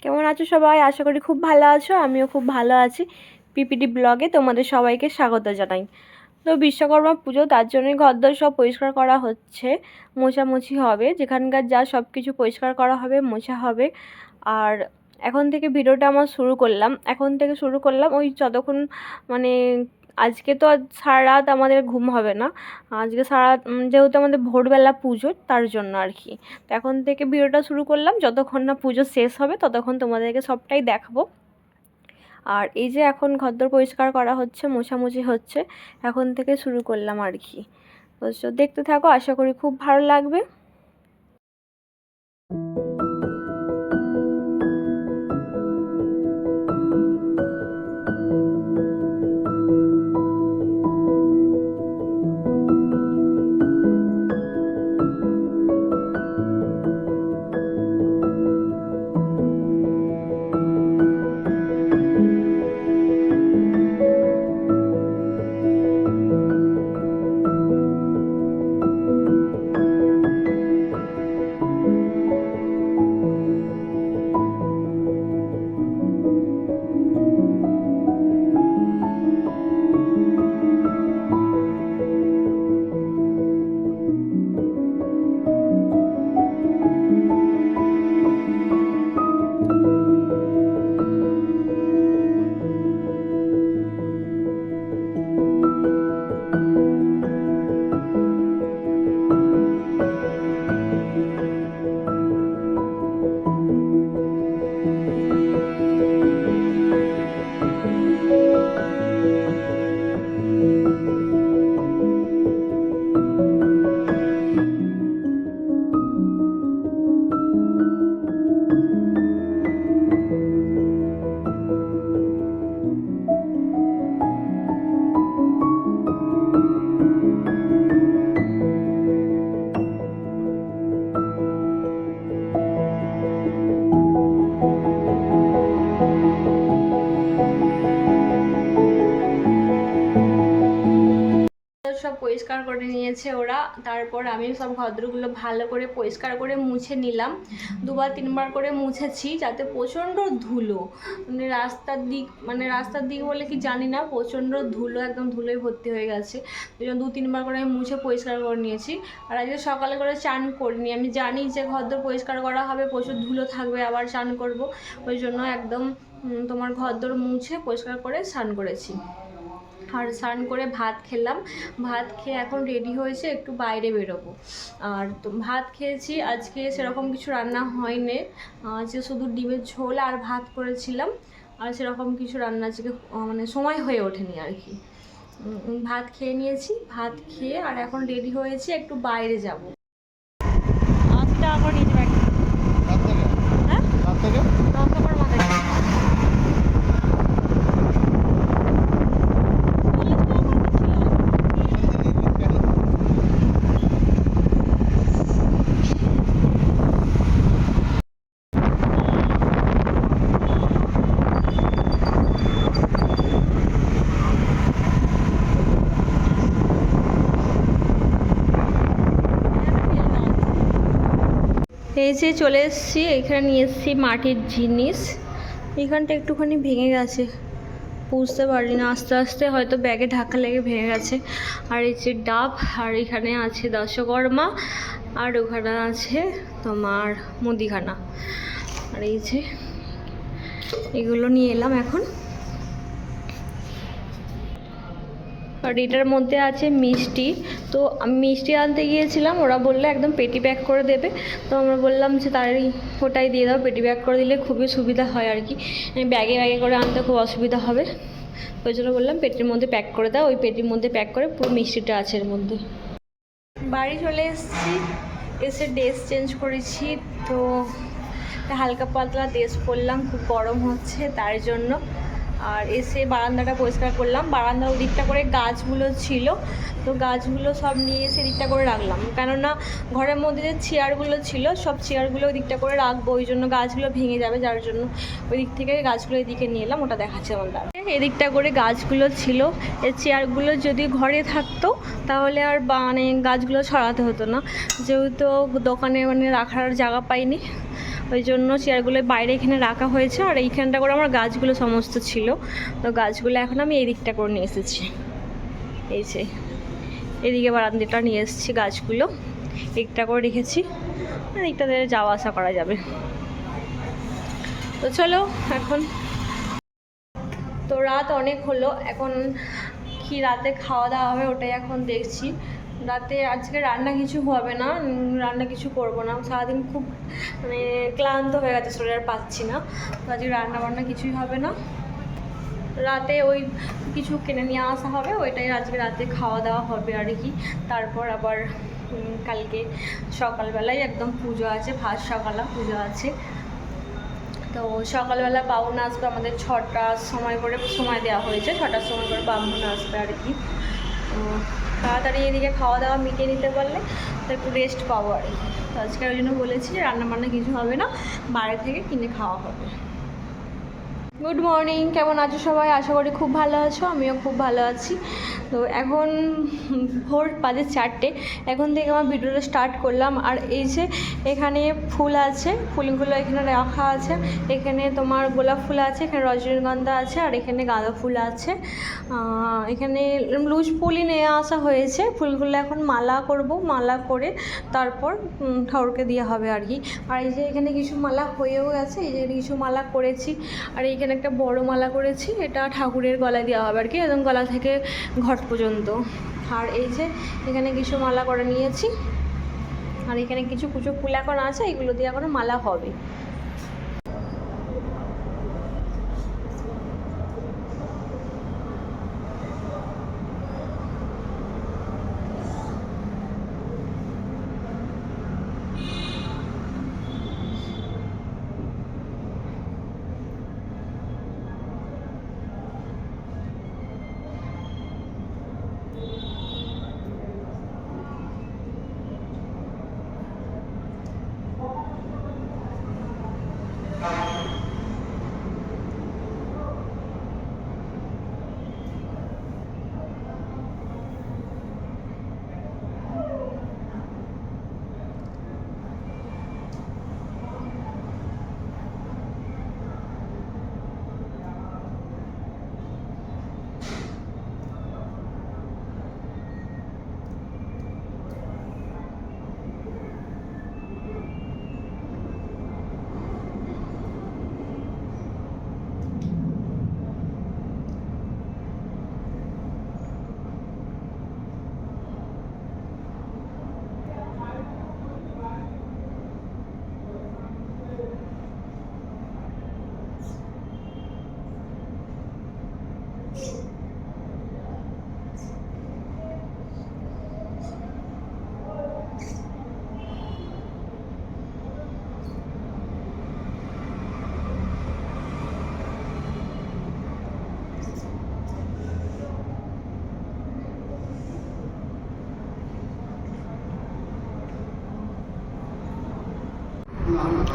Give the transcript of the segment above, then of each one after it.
কেমন আছো সবাই? আশা করি খুব ভালো আছো। আমিও খুব ভালো আছি। পিপিটি ব্লগে তোমাদের সবাইকে স্বাগত জানাই। তো বিশ্বকর্মা পুজো, তার জন্যই ঘরদোর সব পরিষ্কার করা হচ্ছে, মোছামুছি হবে, যেখানকার যা সব কিছু পরিষ্কার করা হবে, মোছা হবে। আর এখন থেকে ভিডিওটা আমার শুরু করলাম ওই যতক্ষণ মানে আজকে তো সারা রাত আমাদের ঘুম হবে না। আজকে সারা রাত যেহেতু আমাদের ভোরবেলা পুজো, তার জন্য আর কি। তো এখন থেকে ভিডিওটা শুরু করলাম, যতক্ষণ না পুজো শেষ হবে ততক্ষণ তোমাদেরকে সবটাই দেখাবো। আর এই যে এখন ঘরদোর পরিষ্কার করা হচ্ছে, মোছামুছি হচ্ছে, এখন থেকে শুরু করলাম আর কি। তো দেখতে থাকো, আশা করি খুব ভালো লাগবে। সব পরিষ্কার করে নিয়েছে ওরা। তারপর আমি সব ঘরগুলো ভালো করে পরিষ্কার করে মুছে নিলাম। 2-3 বার করে মুছেছি, যাতে প্রচণ্ড ধুলো, রাস্তার দিক বলে কি জানি না, প্রচণ্ড ধুলো, একদম ধুলোয় ভর্তি হয়ে গেছে। ওই জন্য 2-3 বার করে আমি মুছে পরিষ্কার করে নিয়েছি। আর আজকে সকালে করে চান করিনি, আমি জানি যে ঘরদোর পরিষ্কার করা হবে, প্রচুর ধুলো থাকবে, আবার চান করব, ওই জন্য একদম তোমার ঘরদোর মুছে পরিষ্কার করে স্নান করেছি। আর স্নান করে ভাত খেলাম, ভাত খেয়ে এখন রেডি হয়েছে, একটু বাইরে বেরোবো। আর তো ভাত খেয়েছি, আজকে সেরকম কিছু রান্না হয়নি, আজকে শুধু ডিমের ঝোল আর ভাত করেছিলাম, আর সেরকম কিছু রান্না আজকে সময় হয়ে ওঠেনি আর কি। ভাত খেয়ে নিয়েছি, ভাত খেয়ে আর এখন রেডি হয়েছি, একটু বাইরে যাব। 80 টাকা করে নিয়েছি ব্যাগ। হ্যাঁ, নকশাপাড়া মাথায়। এই যে চলে এসেছি, এখানে নিয়ে এসেছি মাটির জিনিস। এখানটা একটুখানি ভেঙে গেছে, বুঝতে পারি না, আস্তে আস্তে হয়তো ব্যাগে ধাক্কা লেগে ভেঙে গেছে। আর এই যে ডাব, আর এখানে আছে দশকর্মা, আর ওখানে আছে তোমার মুদিখানা। আর এই যে এগুলো নিয়ে এলাম এখন। আর এটার মধ্যে আছে মিষ্টি। তো আমি মিষ্টি আনতে গিয়েছিলাম, ওরা বললো একদম পেটি প্যাক করে দেবে। তো আমরা বললাম যে তারই ওটাই দিয়ে দাও, পেটি প্যাক করে দিলে খুবই সুবিধা হয় আর কি, ব্যাগে ব্যাগে করে আনতে খুব অসুবিধা হবে, ওই জন্য বললাম পেটির মধ্যে প্যাক করে দাও। ওই পেটির মধ্যে প্যাক করে পুরো মিষ্টিটা আছে এর মধ্যে। বাড়ি চলে এসেছি, এসে ড্রেস চেঞ্জ করেছি। তো হালকা পাতলা ড্রেস পরলাম, খুব গরম হচ্ছে তার জন্য। আর এসে বারান্দাটা পরিষ্কার করলাম। বারান্দার ওদিকটা করে গাছগুলো ছিল, তো গাছগুলো সব নিয়ে এসে এদিকটা করে রাখলাম, কেননা ঘরের মধ্যে যে চেয়ারগুলো ছিল সব চেয়ারগুলো ওদিকটা করে রাখবো, ওই জন্য গাছগুলো ভেঙে যাবে, যার জন্য ওই দিক থেকে গাছগুলো এদিকে নিয়ে এলাম। ওটা দেখাচ্ছে আমার দাদা। এদিকটা করে গাছগুলো ছিল, এই চেয়ারগুলো যদি ঘরে থাকতো তাহলে আর গাছগুলো ছড়াতে হতো না, যেহেতু দোকানে রাখার জায়গা পাইনি, ওই জন্য চেয়ারগুলো বাইরে এখানে রাখা হয়েছে, আর এইখানটা করে আমার গাছগুলো সমস্ত ছিল। তো গাছগুলো এখন আমি এই দিকটা করে নিয়ে এসেছি, এই যে এদিকে বারান্দাটা নিয়ে এসেছি, গাছগুলো একটা করে রেখেছি, এদিকটা দিয়ে যাওয়া আসা করা যাবে। তো চলো এখন, তো রাত অনেক হলো, এখন কি রাতে খাওয়া দাওয়া হবে ওটাই এখন দেখছি। রাতে আজকে রান্না কিছু হবে না, রান্না কিছু করব না, সারাদিন খুব মানে ক্লান্ত হয়ে গেছে, শরীর আর পাচ্ছি না, তো আজকে রান্না বান্না কিছুই হবে না। রাতে ওই কিছু কিনে নিয়ে আসা হবে, ওইটাই আজকে রাতে খাওয়া দাওয়া হবে আর কি। তারপর আবার কালকে সকালবেলায় একদম পুজো আছে, ফার্স্ট সকালে পুজো আছে। তো সকালবেলা বাউন আসবে, আমাদের 6টার সময় করে সময় দেওয়া হয়েছে, 6টার সময় করে বামুন আসবে আর কি। তো তাড়াতাড়ি এদিকে খাওয়া দাওয়া মিটিয়ে নিতে পারলে তো একটু রেস্ট পাবো আর কি। তো আজকে ওই জন্য বলেছি যে রান্নাবান্না কিছু হবে না, বাইরে থেকে কিনে খাওয়া হবে। গুড মর্নিং, কেমন আছো সবাই? আশা করি খুব ভালো আছো, আমিও খুব ভালো আছি। তো এখন ভোর বাজে 4টে, এখন থেকে আমার ভিডিওটা স্টার্ট করলাম। আর এই যে এখানে ফুল আছে, ফুলগুলো এখানে রাখা আছে, এখানে তোমার গোলাপ ফুল আছে, এখানে রজনীগন্ধা আছে, আর এখানে গাঁদা ফুল আছে। এখানে লুজ ফুলই নিয়ে আসা হয়েছে, ফুলগুলো এখন মালা করব, মালা করে তারপর ঠাকুরকে দেওয়া হবে আর কি। আর এই যে এখানে কিছু মালা হয়েও গেছে, এই যে কিছু মালা করেছি, আর এইখানে একটা বড় মালা করেছি, এটা ঠাকুরের গলায় দেওয়া হবে আর কি, একদম গলা থেকে ঘট পর্যন্ত। আর এই যে এখানে কিছু মালা করে নিয়েছি, আর এখানে কিছু কুচো ফুল এখন আছে, এগুলো দিয়ে এখন মালা হবে।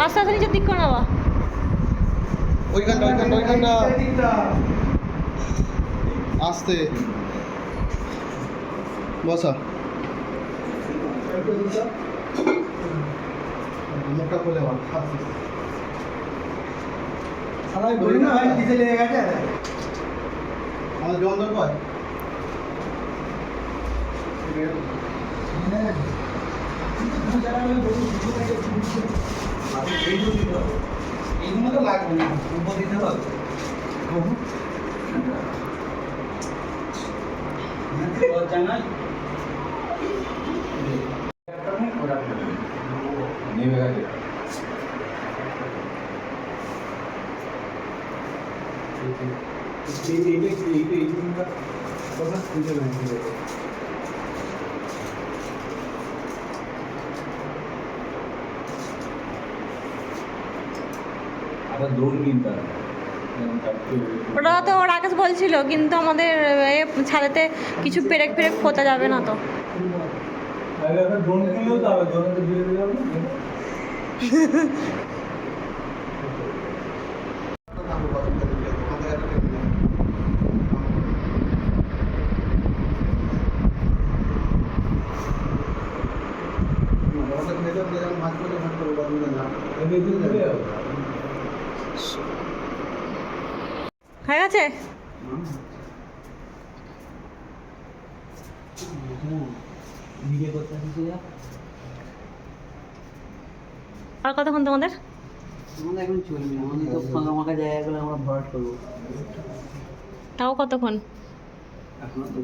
আস্তে আস্তে নিচের দিক করে নেওয়া, ওইখানটা আস্তে বসা, মুখটা খুলে আমার জল দরকার এইগুলো তো লাগবে না, উপর দিতে হবে। জানাই নেমে গেছে। আবার দৌড় কিনতে হবে, ওটা তো রাকেশ বলছিল, কিন্তু আমাদের ছাদেতে কিছু পেরেক পেরেক পোতা যাবে না তো। মাছ হয়ে গেছে? আর কতক্ষণ তোমাদের? আমাদের এখন চলবে, আমাদের তো ফাঁকা ফাঁকা জায়গাগুলো আমরা ভরাট করবো। তাও কতক্ষণ? এখনো তো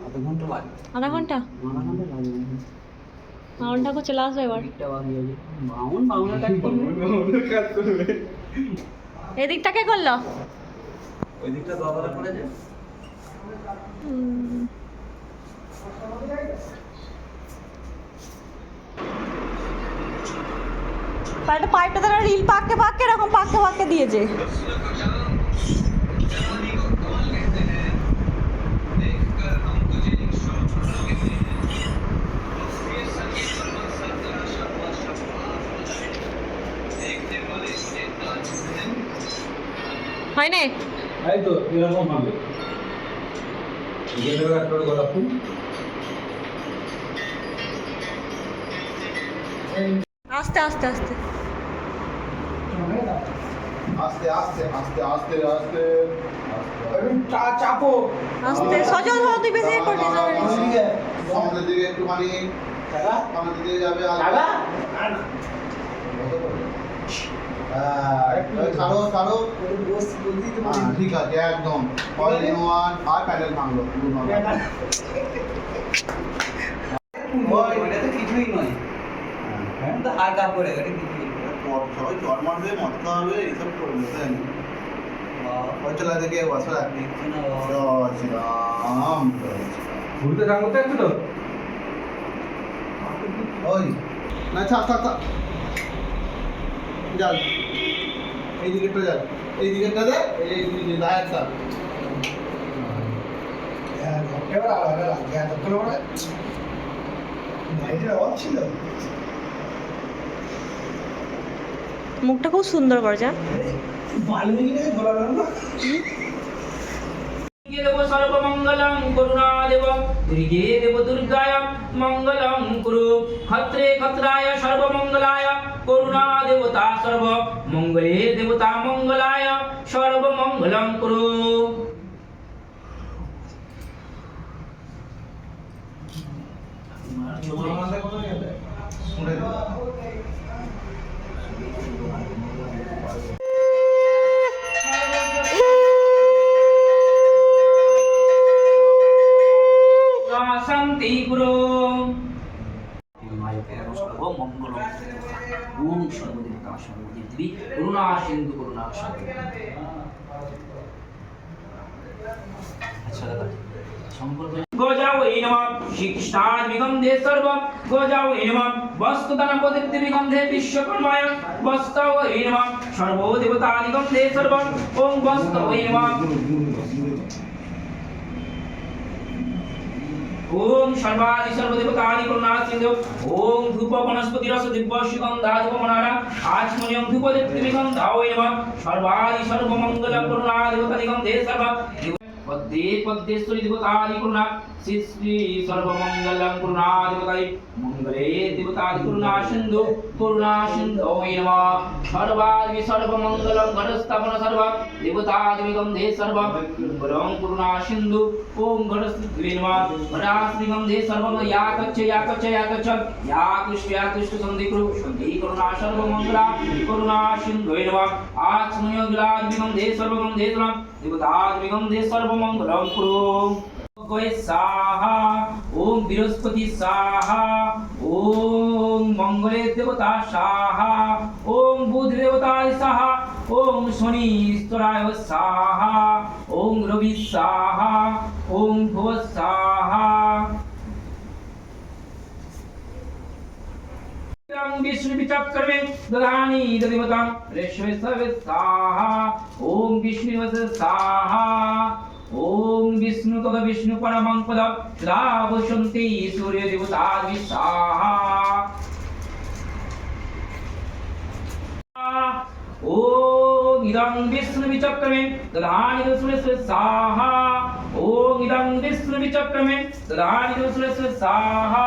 আধা ঘন্টা লাগে। আধা ঘন্টা? আধা ঘন্টা লাগে। বাউন ঠাকুর চলে আসবে এবার। দিকটা বাকি আছে। বাউনের কাজ করবে। এদিকটা কে করলো? ওই দিকটা বাবারা করেছে। পাইপটা তারা রিল পাককে এরকম পাককে দিয়েছে। হয় না? এই তো এরকম হবে গেলেও একটা গোলাপ ফুল আস্তে আস্তে আস্তে আস্তে আস্তে আস্তে আস্তে আস্তে চাপো আস্তে সজল ধরো, তুই বেশি করছিস। আমাদের দিকে একটুখানি আমাদের দিকে যাবে আর ছাড়ো ছাড়ো। ঠিক আছে একদম অল ইন ওয়ান। আর প্যাডেল ভাঙলো ওইটা তো কিছুই নয়। হ্যাঁ তো হালকা করে এটা কিছুই নয়। সবাই চট মারবে মটকা হবে এইসব করবে তাই না? চলা থেকে বসে আপনি শ্রীরাম ঘুরতে থাকতে একটু তো ওই না থাক থাক থাক যান এই দিকেরটা যান এই দিকেরটা দে এই লাইটটা এবার আলাদা লাগে এতক্ষণ পরে লাইটের আওয়াজ ছিল। মুখটা খুব সুন্দর করেছে। বাল্মীকি ধরা গেল না দেব সর্বমঙ্গলং করুণাদেব দুর্গে দেব দুর্গায় মঙ্গলং কুরু ক্ষত্রে ক্ষত্রায় সর্বমঙ্গলায় করুণা দেবতা সর্ব মঙ্গলে দেবতা মঙ্গলায় সর্বমঙ্গলং কুরু। শান্তি কুরু। সর্বমঙ্গল ওম সর্বদেবতা সর্বদেবী করুণা সিন্ধু করুণা সাগর। আচ্ছা দাদা সম্পর্ক গোজাওয়ে নমঃ শ্রীকৃষ্ণাদ্বিগন্ধে সর্ব গোজাওয়ে নমঃ বস্তুদানপদিগন্ধে বিশ্বকর্মায় বস্তাওয়ে নমঃ সর্বদেবতাদিগন্ধে সর্ব ওম বস্তাওয়ে নমঃ ओम सर्वादि सर्वदेवतादि करुणासिंधु ओम धूप वनस्पति रस दिव्य सुगंधा धूप मनारा आचमनियं धूप दीप्ति गंधाय नमः सर्वादि सर्वमंगल करुणा देवतादि गंधे सर्व पद्ये पद्येश्वरी देवतादि करुणा श्री श्री सर्वमंगलं करुणा देवतादि मंगले देवतादि करुणा सिंधु नमः सर्वादि सर्वमंगलं घटस्थापन सर्व देवतादि गंधे सर्व मंगलं करुणा सिंधु ओम घटस्थापन नमः घटास्ति गंधे सर्वं या कच्च या कृष्ण संधिकृ संधि करुणा सर्वमंगला करुणा सिंधु नमः आचमनियं गलादि गंधे सर्वगंधे देवतादि गंधे सर्वमंगलं कुरु। गय स्वाहा ओम बृहस्पति स्वाहा ओम मंगले देवता स्वाहा ओम बुध देवता स्वाहा ओम शनि ईश्वराय स्वाहा ओम रवि स्वाहा ओम भुव स्वाहा विष्णु विचक्रमे ददानि देवतां रेश्वे सर्वे स्वाहा ओम विष्णु स्वाहा ओम विष्णु तद विष्णु परमं पद सदा वसन्ति सूर्य देवता स्वाहा ओम इदं विष्णु विचक्रमे ददानि देवस्य स्वाहा ओम इदं विष्णु विचक्रमे ददानि देवस्य स्वाहा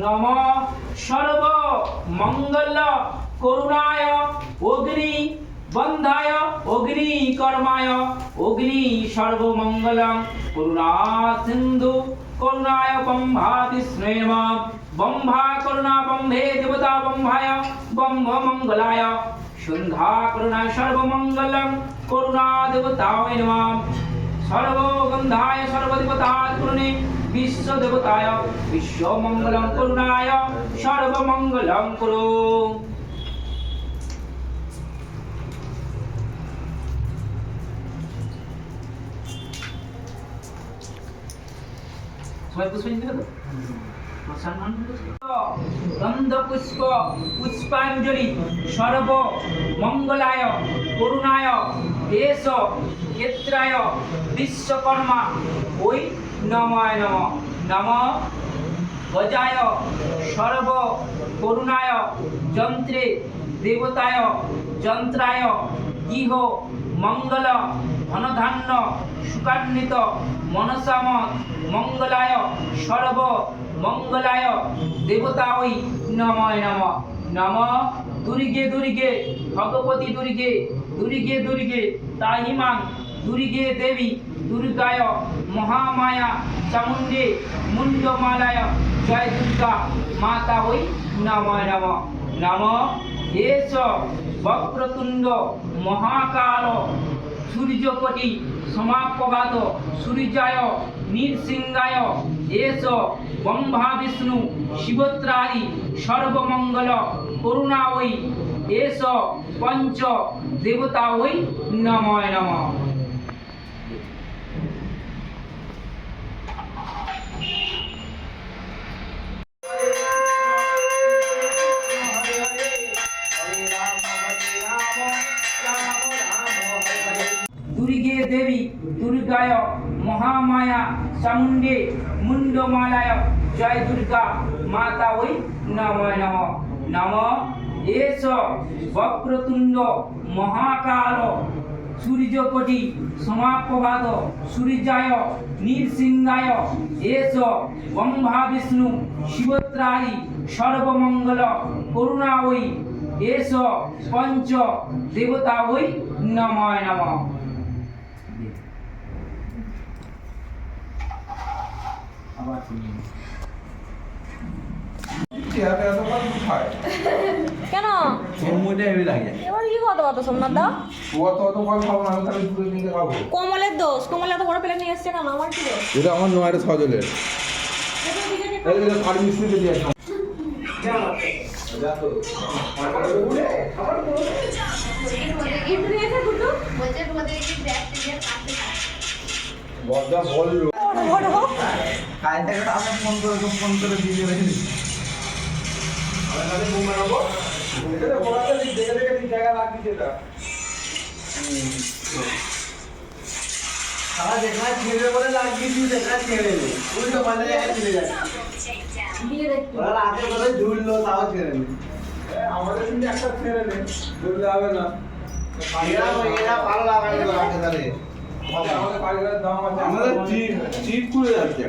নম সর্ব মঙ্গল করুণায় অগ্নি বন্ধায় অগ্নি কর্মায় অগ্নি সর্বমঙ্গলং করুণা সিন্ধু করুণায় বম্ভা বিষ্ণুয়ে নমঃ বম্ভা করুণা বম্ভে দেবতা বম্ভায় বম্ভ মঙ্গলায় সন্ধ্যা করুণা সর্বমঙ্গলং করুণা দেবতায় নমঃ সর্বগন্ধায় সর্বদেবতায় করুণে বিশ্ব দেবতায় বিশ্ব মঙ্গলং করুণায় সর্বমঙ্গলং কুরু। সবাই পুষ্প নিতে তো সম্মান গন্ধ পুষ্প পুষ্পাঞ্জলি সর্ব মঙ্গলায় করুণায় দেশ ক্ষেত্রায় বিশ্বকর্মা ওই নমায় নম নম গজায় সর্ব করুণায় যন্ত্রে দেবতায় যন্ত্রায় গৃহ মঙ্গল ধনধান্য সুকান্বিত মনসাম মঙ্গলায় সর্ব মঙ্গলায় দেবতা ওই নময় নম নম দুর্গে দুর্গে ভগবতী দুর্গে দুর্গে দুর্গে তাহিমাং দুর্গে দেবী দুর্গায় মহামায়া চামুণ্ডে মুন্ডমালায় জয় দুর্গা মাতা ওই নময় নম নম এস বক্রতুণ্ড মহাকাল সূর্যকোটি সমাপ্রভাত সূর্যায় নৃসিংহায় এস ব্রহ্মা বিষ্ণু শিবত্রাদি সর্বমঙ্গল করুণা ওই এস পঞ্চ দেবতা ওই নময় নমঃ। দুর্গে দেবী দুর্গায় মহামায়া চামুণ্ডে মুন্ডমালায় জয় দুর্গা মাতা ওই নময় নম নম এস বক্রতুণ্ড মহাকাল সূর্যকোটি সমাপ্রভাত সূর্যায় নৃসিংহায় এস ব্রহ্মা বিষ্ণু শিবত্রাদি সর্বমঙ্গল করুণা ওই এস পঞ্চ দেবতা ওই নময় নমঃ। কেন এবার কি কথা কথা সোমনাথ দা কোমলের দোষ কোমল এত বড় প্লেট নিয়ে এসছে কেন আমার কি দোষ এটা আমার নয় সজলের কাল থেকে তো আমরা ফোন করে ভিডিও রেখে দিচ্ছি সারা যেখানে ছেড়ে বলে লাগিয়েছি সেখানে ছেড়ে নেই উল্টো পাল্টা জায়গায় ছেড়ে যাচ্ছে ওরা রাতের করে ঝুললো তাও ছেড়ে নেই আমাদের কিন্তু একটা ছেড়ে নেই বললে হবে না এরা ভালো লাগানো রাখে তাহলে আমাদের পাঁচ দাম আছে আমাদের চিপ খুলে যাচ্ছে